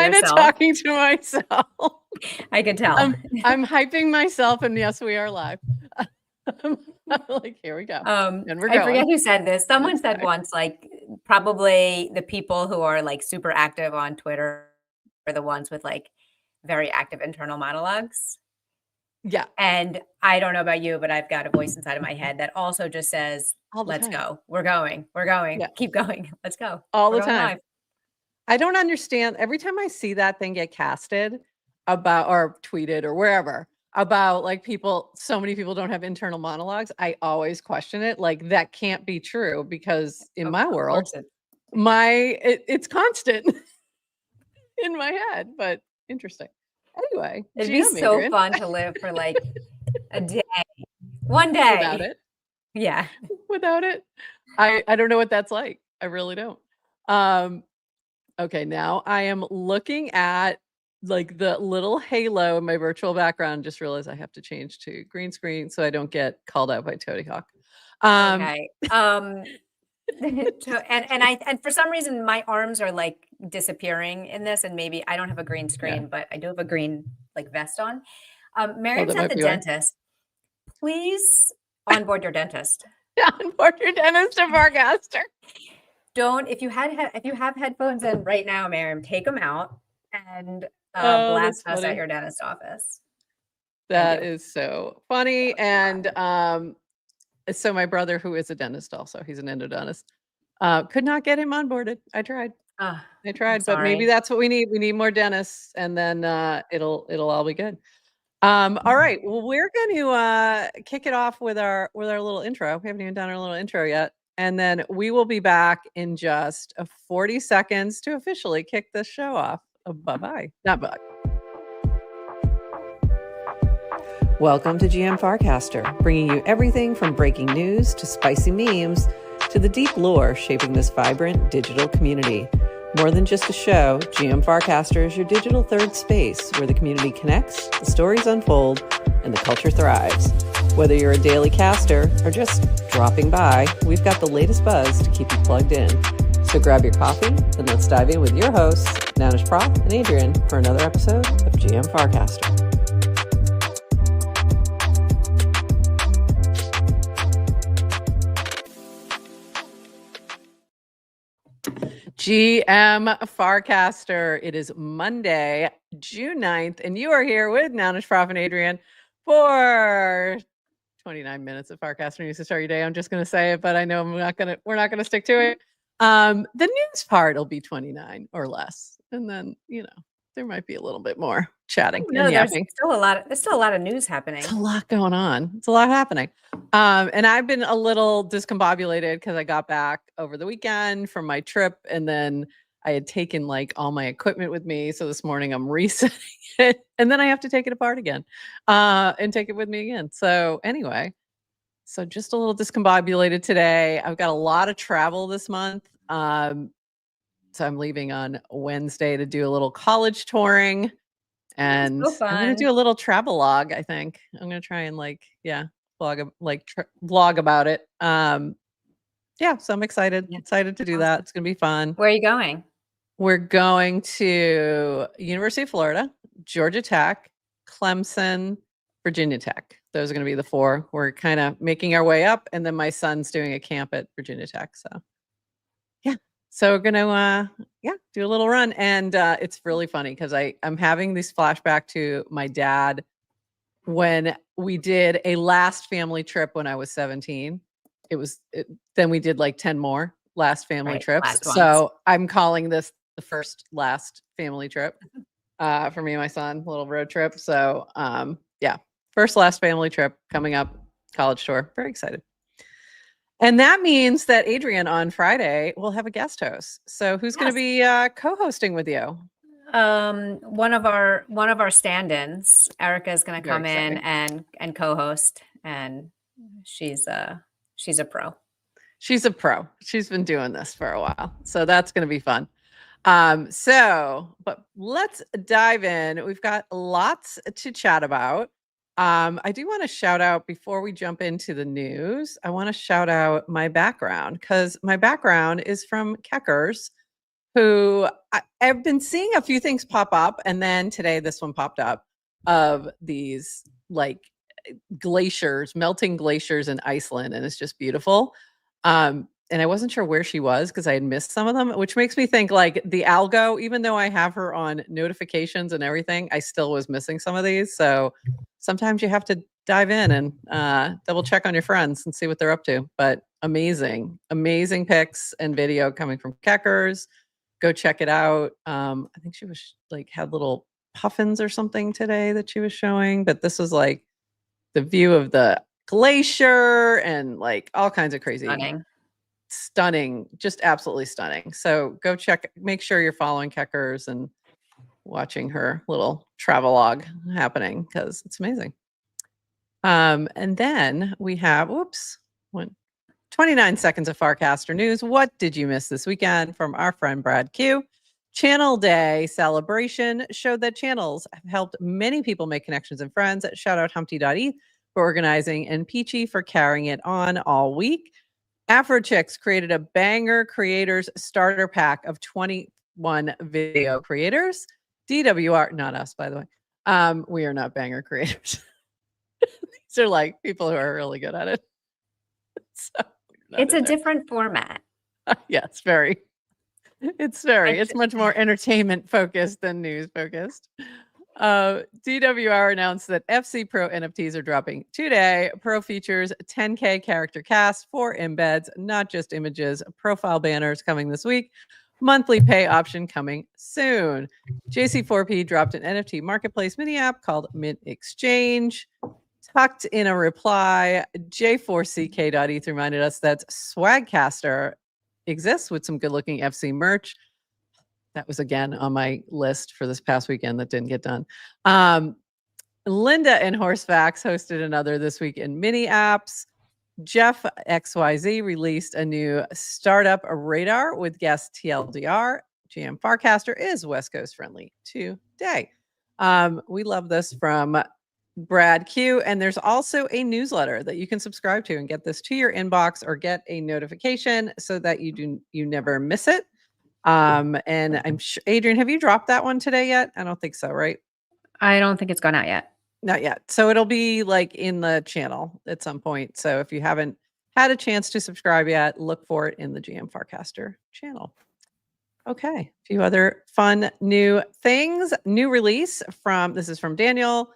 kind of yourself. talking to myself. I could tell. I'm hyping myself, and yes, we are live. I'm like, here we go. And we're going. I forget who said this. Someone said once, like, probably the people who are like super active on Twitter are the ones with like very active internal monologues. Yeah. And I don't know about you, but I've got a voice inside of my head that also just says, let's go. We're going. We're going. Yeah. Keep going. Let's go. All the time. Live. I don't understand. Every time I see that thing get casted about or tweeted or wherever about like people, so many people don't have internal monologues, I always question it. Like, that can't be true, because in my world, it's constant in my head. But interesting. Anyway, it'd be so Adrian. fun to live for like a day, one day without it. Yeah, without it. I don't know what that's like. I really don't. Okay, now I am looking at like the little halo in my virtual background. Just realized I have to change to green screen so I don't get called out by Toady Hawk. Okay. And for some reason my arms are like disappearing in this, and maybe I don't have a green screen, but I do have a green like vest on. Miriam's at the dentist. Please onboard your dentist. Onboard your dentist to Farcaster. Don't, if you have headphones in right now, Miriam, take them out and blast us at your dentist office. That is so funny. And so my brother, who is a dentist also, he's an endodontist, could not get him onboarded. I tried. I tried, but maybe that's what we need. We need more dentists, and then it'll all be good. All right. Well, we're going to kick it off with our little intro. We haven't even done our little intro yet. And then we will be back in just 40 seconds to officially kick this show off. Bye-bye. Not bye. Welcome to GM Farcaster, bringing you everything from breaking news to spicy memes to the deep lore shaping this vibrant digital community. More than just a show, GM Farcaster is your digital third space where the community connects, the stories unfold, and the culture thrives. Whether you're a daily caster or just dropping by, we've got the latest buzz to keep you plugged in. So grab your coffee and let's dive in with your hosts, Nanish Prof and Adrian, for another episode of GM Farcaster. GM Farcaster. It is Monday, June 9th, and you are here with Nanish Prof and Adrian for 29 minutes of Farcaster news to start your day. I'm just going to say it, but I know we're not going to stick to it. The news part will be 29 or less, and then there might be a little bit more chatting. No, there's still a lot of news happening. It's a lot going on. It's a lot happening. And I've been a little discombobulated because I got back over the weekend from my trip, and then I had taken like all my equipment with me. So this morning I'm resetting it, and then I have to take it apart again and take it with me again. So anyway, so just a little discombobulated today. I've got a lot of travel this month. So I'm leaving on Wednesday to do a little college touring, and I'm going to do a little travel log. I think I'm going to try and vlog about it. So I'm excited to do that. It's going to be fun. Where are you going? We're going to University of Florida, Georgia Tech, Clemson, Virginia Tech. Those are going to be the four. We're kind of making our way up, and then my son's doing a camp at Virginia Tech. So we're going to, do a little run. And it's really funny because I'm having this flashback to my dad when we did a last family trip when I was 17. Then we did like 10 more last family trips. So I'm calling this the first last family trip for me and my son, a little road trip. So first last family trip coming up, college tour. Very excited. And that means that Adrian on Friday will have a guest host. So who's going to be co-hosting with you? One of our stand-ins, Erica, is going to come in and co-host, and she's a pro. She's a pro. She's been doing this for a while, so that's going to be fun. But let's dive in. We've got lots to chat about. I do want to shout out before we jump into the news. I want to shout out my background because my background is from Keckers, who I've been seeing a few things pop up, and then today this one popped up of these like glaciers, melting glaciers in Iceland, and it's just beautiful. And I wasn't sure where she was because I had missed some of them, which makes me think like the algo, even though I have her on notifications and everything, I still was missing some of these. So sometimes you have to dive in and double check on your friends and see what they're up to. But amazing, amazing pics and video coming from Keckers. Go check it out. I think she was like had little puffins or something today that she was showing, but this was like the view of the glacier and like all kinds of crazy, stunning, just absolutely stunning. So go check, make sure you're following Keckers and watching her little travelogue happening because it's amazing. And then we have, 29 seconds of Farcaster news. What did you miss this weekend from our friend Brad Q? Channel Day celebration showed that channels have helped many people make connections and friends. Shout out Humpty.eth for organizing and Peachy for carrying it on all week. AfroChicks created a banger creators starter pack of 21 video creators. DWR, not us, by the way. We are not banger creators. These are like people who are really good at it. So it's a different format. Yeah, it's very. It's much more entertainment focused than news focused. DWR announced that FC Pro NFTs are dropping today. Pro features 10K character cast, 4 embeds, not just images, profile banners coming this week. Monthly pay option coming soon. JC4P dropped an NFT marketplace mini app called Mint Exchange. Tucked in a reply, J4CK.eth reminded us that Swagcaster exists with some good looking FC merch. That was again on my list for this past weekend that didn't get done. Linda and Horsefacts hosted another This Week in Mini Apps. Jeff XYZ released a new startup radar with guest TLDR. GM Farcaster is West Coast friendly today. We love this from Brad Q. And there's also a newsletter that you can subscribe to and get this to your inbox or get a notification so that you never miss it. And I'm sure, Adrian, have you dropped that one today yet? I don't think so, right? I don't think it's gone out yet. Not yet. So it'll be like in the channel at some point. So if you haven't had a chance to subscribe yet, look for it in the GM Farcaster channel. Okay, a few other fun new things. New release this is from Daniel.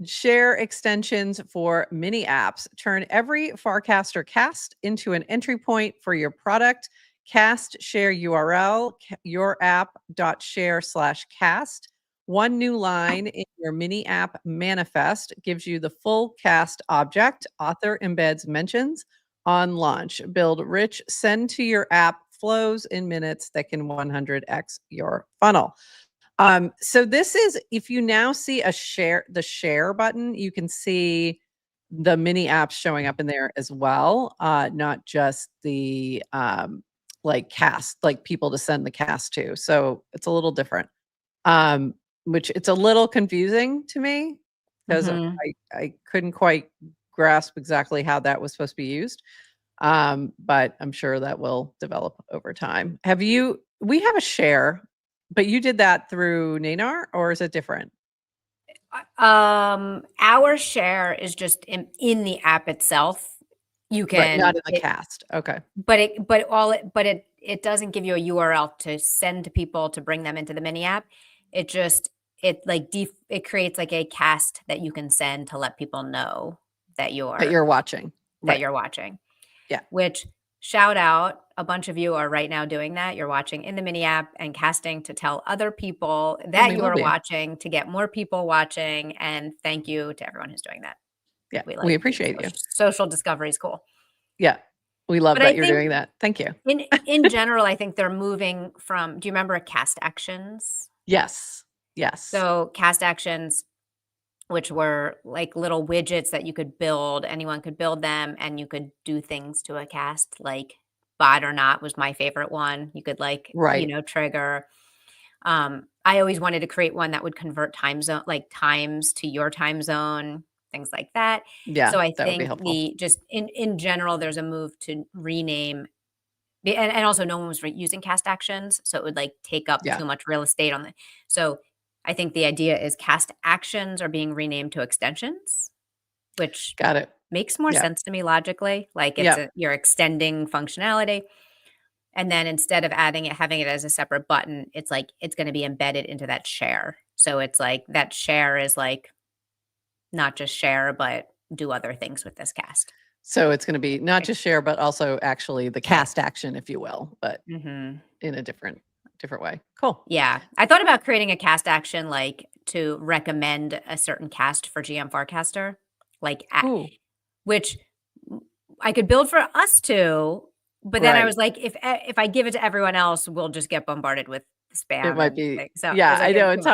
Share extensions for mini apps. Turn every Farcaster cast into an entry point for your product. Cast share URL, yourapp.share/cast. One new line in your mini app manifest gives you the full cast object, author embeds mentions on launch. Build rich, send to your app flows in minutes that can 100x your funnel. So this is, if you now see the share button, you can see the mini apps showing up in there as well. Not just the like cast, like people to send the cast to. So it's a little different. Which it's a little confusing to me because I couldn't quite grasp exactly how that was supposed to be used. But I'm sure that will develop over time. We have a share, but you did that through Nanar, or is it different? Our share is just in the app itself. You can not in the cast. Okay. But it doesn't give you a URL to send to people to bring them into the mini app. It creates like a cast that you can send to let people know that you're watching. That you're watching. Yeah. Which, shout out, a bunch of you are right now doing that. You're watching in the mini app and casting to tell other people that you are watching, to get more people watching. And thank you to everyone who's doing that. Yeah, we appreciate you. Social discovery is cool. Yeah, we love that you're doing that. Thank you. In general, I think they're moving from, do you remember cast actions? Yes. So cast actions, which were like little widgets that you could build. Anyone could build them and you could do things to a cast, like bot or not was my favorite one. You could trigger. I always wanted to create one that would convert times to your time zone, things like that. Yeah. So I think in general, there's a move to rename And also no one was using cast actions, so it would like take up Yeah. too much real estate on the. So I think the idea is cast actions are being renamed to extensions, which Got it. makes more Yeah. sense to me logically. Like Yeah. you're extending functionality. And then instead of having it as a separate button, it's like it's going to be embedded into that share. So it's like that share is like not just share, but do other things with this cast. So it's going to be not just share, but also actually the cast action, if you will, but in a different way. Cool. Yeah. I thought about creating a cast action like to recommend a certain cast for GM Farcaster, like which I could build for us too. But then I was like, if I give it to everyone else, we'll just get bombarded with spam. It might be. So Yeah, like, I know. It's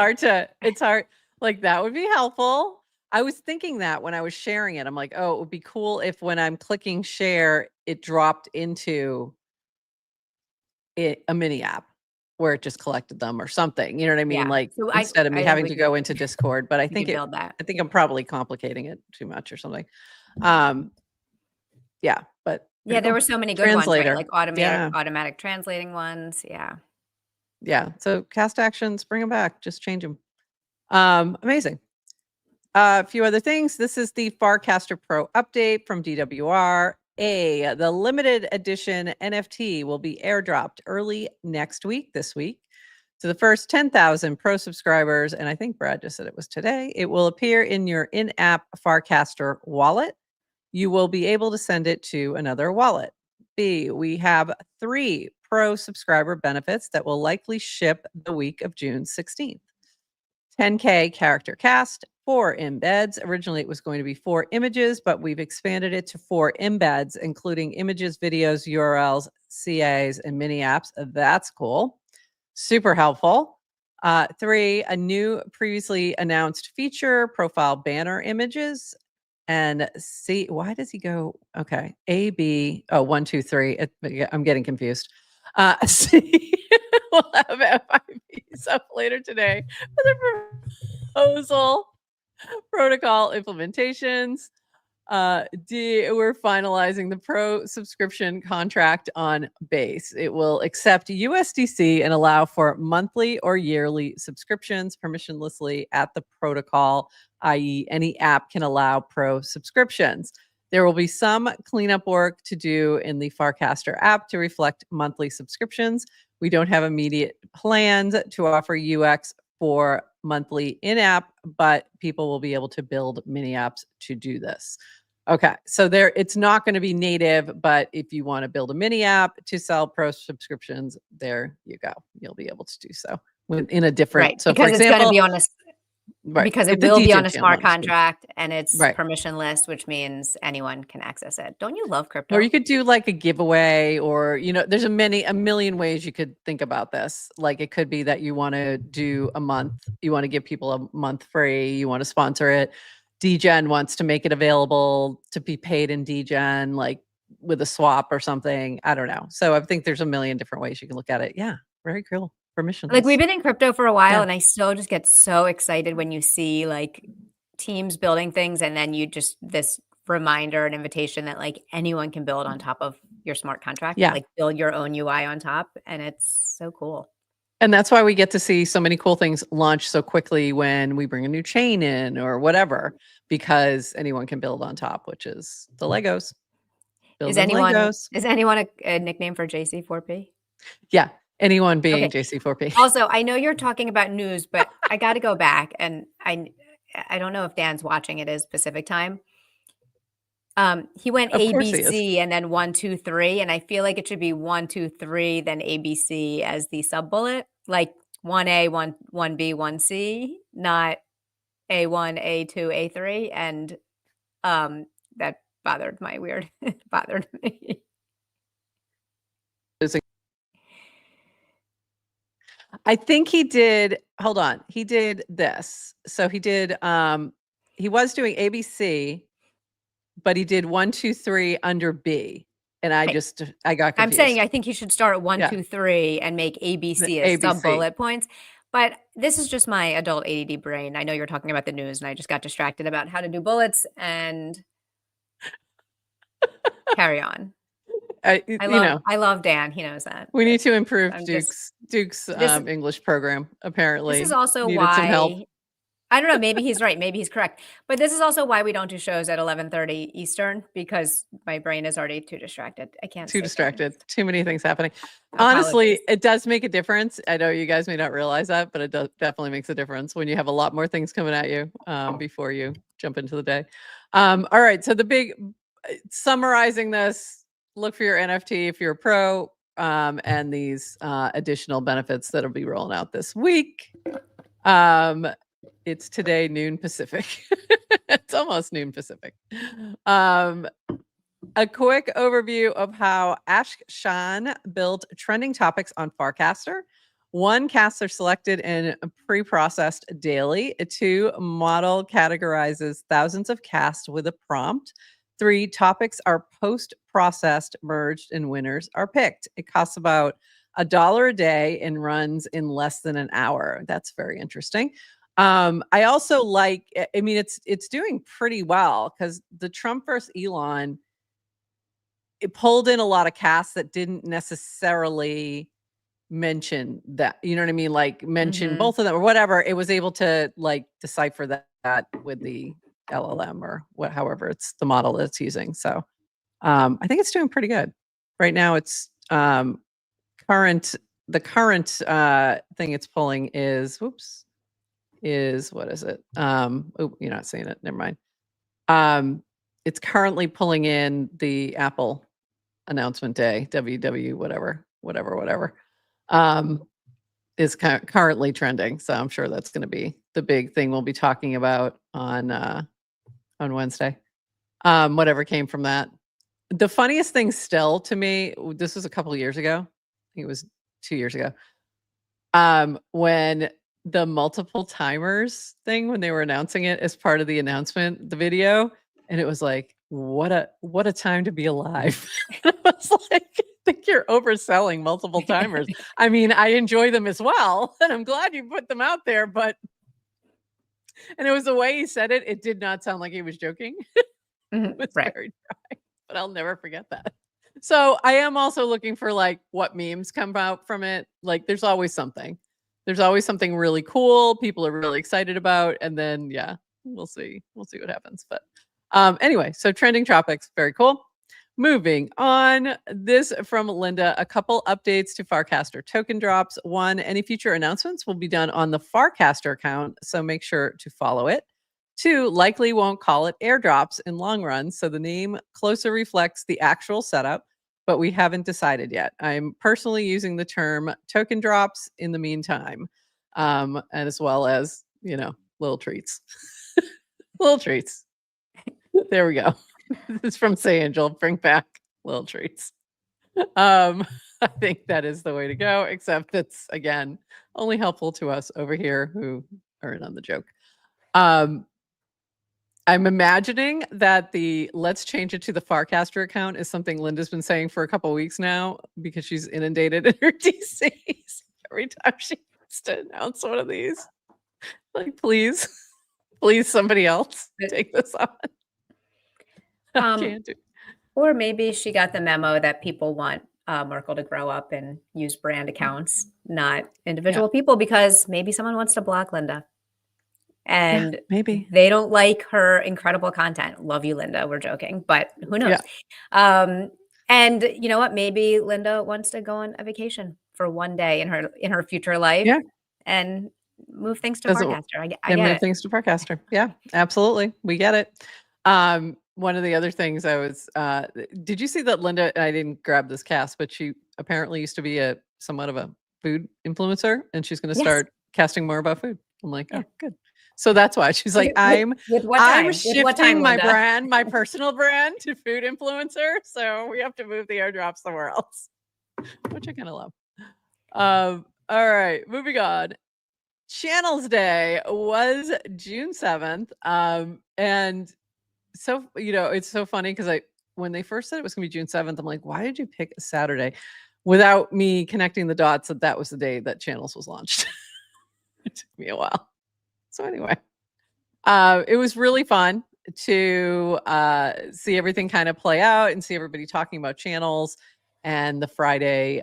hard. Like, that would be helpful. I was thinking that when I was sharing it, I'm like, oh, it would be cool if when I'm clicking share, it dropped into a mini app where it just collected them or something. You know what I mean? Yeah. Like So instead of me having to go into Discord, but I think build that. I think I'm probably complicating it too much or something. Yeah, but yeah, there were so many good ones, right? Like automatic translating ones. Yeah. Yeah. So cast actions, bring them back, just change them. Amazing. A few other things. This is the Farcaster Pro update from DWR. The limited edition NFT will be airdropped early this week. To the first 10,000 Pro subscribers, and I think Brad just said it was today, it will appear in your in-app Farcaster wallet. You will be able to send it to another wallet. We have 3 Pro subscriber benefits that will likely ship the week of June 16th. 10K character cast, 4 embeds. Originally, it was going to be 4 images, but we've expanded it to 4 embeds, including images, videos, URLs, CAs, and mini apps. That's cool. Super helpful. 3, a new previously announced feature, profile banner images. And C, why does he go? Okay. A, B, 1, 2, 3. I'm getting confused. C, we'll have FIVs up later today for the proposal, protocol implementations. D, we're finalizing the Pro subscription contract on Base. It will accept USDC and allow for monthly or yearly subscriptions permissionlessly at the protocol, i.e., any app can allow Pro subscriptions. There will be some cleanup work to do in the Farcaster app to reflect monthly subscriptions. We don't have immediate plans to offer UX for monthly in-app, but people will be able to build mini apps to do this. Okay, so it's not going to be native, but if you want to build a mini app to sell Pro subscriptions, there you go. You'll be able to do so in a different. So, because for example, it's going to be on a because it will be on a smart contract and it's permissionless, which means anyone can access it. Don't you love crypto? Or you could do like a giveaway, or there's a million ways you could think about this. Like it could be that you want to do a month, you want to give people a month free, you want to sponsor it. DGen wants to make it available to be paid in DGen, like with a swap or something. I don't know. So I think there's a million different ways you can look at it. Yeah, very cool. Permissionless. Like we've been in crypto for a while, and I still just get so excited when you see like teams building things, and then this reminder and invitation that like anyone can build on top of your smart contract. Yeah, like build your own UI on top, and it's so cool. And that's why we get to see so many cool things launch so quickly when we bring a new chain in or whatever, because anyone can build on top, which is the Legos. Is anyone a nickname for JC4P? Yeah, anyone being JC4P. Also, I know you're talking about news, but I got to go back, and I don't know if Dan's watching. It is Pacific time. He went ABC and then 1, 2, 3, and I feel like it should be 1, 2, 3, then ABC as the sub bullet, like 1A, 1B, 1C, not A1, A2, A3, and that bothered me. I think he did. Hold on, he did this. So he did. He was doing ABC. But he did 1, 2, 3 under B, and I got confused. I'm saying I think you should start at 1, 2, 3 and make ABC as sub bullet points. But this is just my adult ADD brain. I know you're talking about the news, and I just got distracted about how to do bullets and carry on. I love Dan. He knows that. We need to improve Duke's English program. Apparently, this is also needed some help. I don't know. Maybe he's right. Maybe he's correct. But this is also why we don't do shows at 11:30 Eastern, because my brain is already too distracted. I can't. Too distracted. Things. Too many things happening. Apologies. Honestly, it does make a difference. I know you guys may not realize that, but it definitely makes a difference when you have a lot more things coming at you before you jump into the day. All right. So summarizing this, look for your NFT if you're a pro, and these additional benefits that'll be rolling out this week. It's today, noon Pacific. It's almost noon Pacific. A quick overview of how Ashkan built trending topics on Farcaster. 1, casts are selected and pre-processed daily. 2, model categorizes thousands of casts with a prompt. 3, topics are post-processed, merged, and winners are picked. It costs about $1 a day and runs in less than an hour. That's very interesting. I also like, I mean, it's doing pretty well because the Trump versus Elon, it pulled in a lot of casts that didn't necessarily mention that, you know what I mean? Like mention both of them or whatever. It was able to like decipher that with the LLM or however it's the model that it's using. So I think it's doing pretty good. Right now it's the current thing it's pulling is, what is it? Oh, you're not seeing it. Never mind. It's currently pulling in the Apple announcement day, WW, whatever, is currently trending. So I'm sure that's going to be the big thing we'll be talking about on Wednesday. Whatever came from that. The funniest thing still to me, this was a couple of years ago. I think it was 2 years ago. When the multiple timers thing, when they were announcing it as part of the announcement, the video, and it was like, what a time to be alive. I was like, I think you're overselling multiple timers. I mean, I enjoy them as well, and I'm glad you put them out there, but, and it was the way he said it, it did not sound like he was joking. It was very dry, but I'll never forget that. So I am also looking for like what memes come out from it. Like there's always something. There's always something really cool people are really excited about. And then, yeah, we'll see. We'll see what happens. But anyway, so trending topics, very cool. Moving on, this from Linda, a couple updates to Farcaster token drops. 1, any future announcements will be done on the Farcaster account, so make sure to follow it. 2, likely won't call it airdrops in long run, so the name closer reflects the actual setup, but we haven't decided yet. I'm personally using the term token drops in the meantime, and as well as, little treats. Little treats. There we go. This is from Say Angel. Bring back little treats. I think that is the way to go, except it's, again, only helpful to us over here who are in on the joke. I'm imagining that the let's change it to the Farcaster account is something Linda's been saying for a couple of weeks now because she's inundated in her DCs every time she wants to announce one of these. Like, please somebody else take this on. I can't do it. Or maybe she got the memo that people want Merkle to grow up and use brand accounts, not individual people, because maybe someone wants to block Linda. And maybe they don't like her incredible content. Love you, Linda. We're joking, but who knows? Yeah. And you know what? Maybe Linda wants to go on a vacation for one day in her future life, and move things to Farcaster. I get move things to Farcaster. Yeah, absolutely. We get it. One of the other things I was, did you see that Linda? I didn't grab this cast, but she apparently used to be somewhat of a food influencer, and she's going to start casting more about food. I'm like, oh, good. So that's why she's like, I'm shifting my brand, my personal brand to food influencer. So we have to move the airdrop somewhere else, which I kind of love. All right, moving on. Channels Day was June 7th. And so, it's so funny because when they first said it was going to be June 7th, I'm like, why did you pick a Saturday without me connecting the dots that was the day that Channels was launched? It took me a while. So anyway, it was really fun to see everything kind of play out and see everybody talking about channels. And the Friday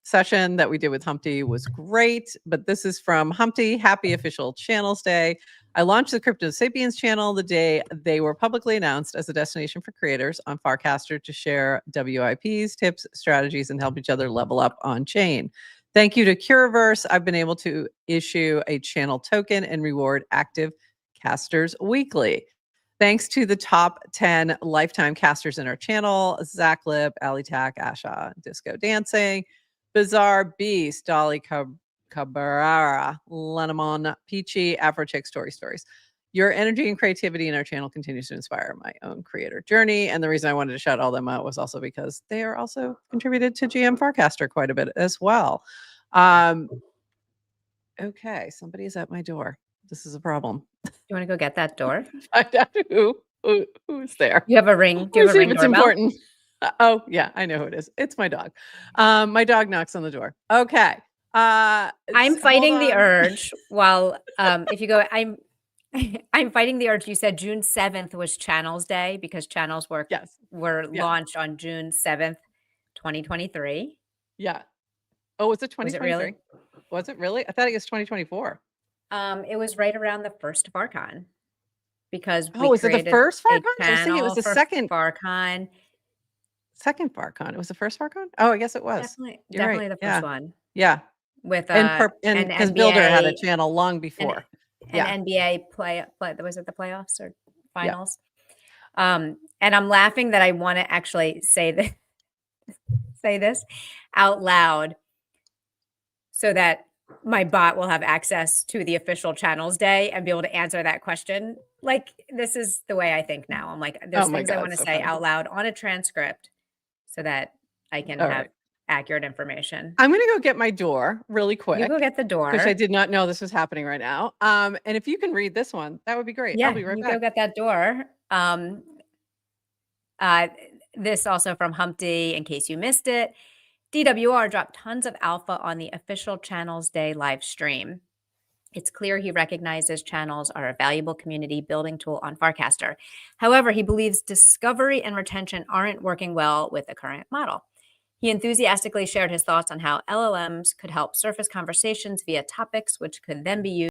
session that we did with Humpty was great. But this is from Humpty. Happy official Channels Day. I launched the Crypto Sapiens channel the day they were publicly announced as a destination for creators on Farcaster to share WIPs, tips, strategies, and help each other level up on chain. Thank you to Curaverse. I've been able to issue a channel token and reward active casters weekly. Thanks to the top 10 lifetime casters in our channel: Zach Lip, Ali Tak, Asha, Disco Dancing, Bizarre Beast, Dolly Cabrera, Lenamon, Peachy, Afrochick, Stories. Your energy and creativity in our channel continues to inspire my own creator journey. And the reason I wanted to shout all them out was also because they are also contributed to GM Farcaster quite a bit as well. Okay, somebody's at my door. This is a problem. You want to go get that door? Find out who's there. You have a ring. Do you have a ring it's doorbell? Important. Oh yeah, I know who it is. It's my dog. My dog knocks on the door. Okay. I'm fighting the urge while if you go, I'm fighting the urge. You said June 7th was Channels Day because channels were launched on June 7th, 2023. Yeah. Oh, was it 2023? Was it really? Was it really? I thought it was 2024. It was right around the first Farcon because was it the first Farcon? I was thinking it was the second Farcon. Second Farcon. It was the first Farcon? Oh, I guess it was. Definitely the first one. Yeah. With and because Builder had a channel long before. An NBA play was it the playoffs or finals? Yeah. And I'm laughing that I want to actually say this out loud so that my bot will have access to the official Channels Day and be able to answer that question. Like, this is the way I think now. I'm like, there's things I want to say out loud on a transcript so that I can have accurate information. I'm going to go get my door really quick. You go get the door. Because I did not know this was happening right now. And if you can read this one, that would be great. Yeah, I'll be right back. Go get that door. This also from Humpty, in case you missed it. DWR dropped tons of alpha on the official Channels Day live stream. It's clear he recognizes channels are a valuable community building tool on Farcaster. However, he believes discovery and retention aren't working well with the current model. He enthusiastically shared his thoughts on how LLMs could help surface conversations via topics, which could then be used